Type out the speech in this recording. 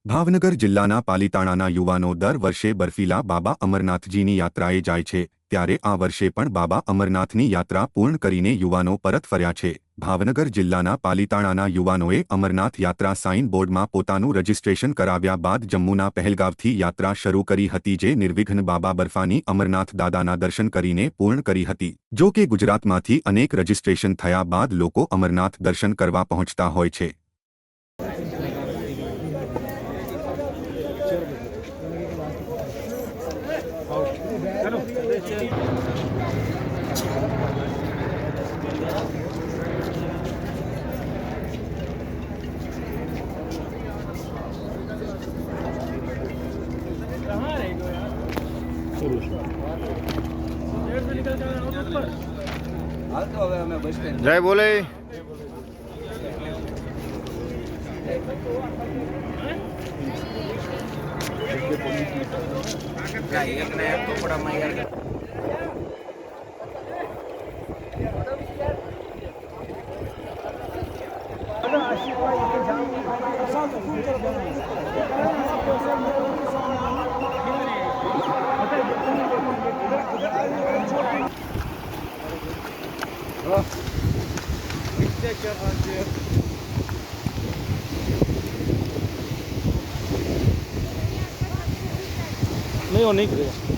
ભાવનગર જિલ્લાના પાલિતાણાના યુવાનો દર વર્ષે બર્ફીલા બાબા અમરનાથજીની યાત્રાએ જાય છે, ત્યારે આ વર્ષે પણ બાબા અમરનાથની યાત્રા પૂર્ણ કરીને યુવાનો પરત ફર્યા છે। ભાવનગર જિલ્લાના પાલિતાણાના યુવાનોએ અમરનાથ યાત્રા સાઇન બોર્ડમાં પોતાનું રજીસ્ટ્રેશન કરાવ્યા બાદ જમ્મુના પહેલગામથી યાત્રા શરૂ કરી હતી, જે નિર્વિઘ્ન બાબા બર્ફાની અમરનાથ દાદાના દર્શન કરીને પૂર્ણ કરી હતી। જો કે ગુજરાતમાંથી અનેક રજીસ્ટ્રેશન થયા બાદ લોકો અમરનાથ દર્શન કરવા પહોંચતા હોય છે। जय बोले। नहीं वो नहीं करेगा।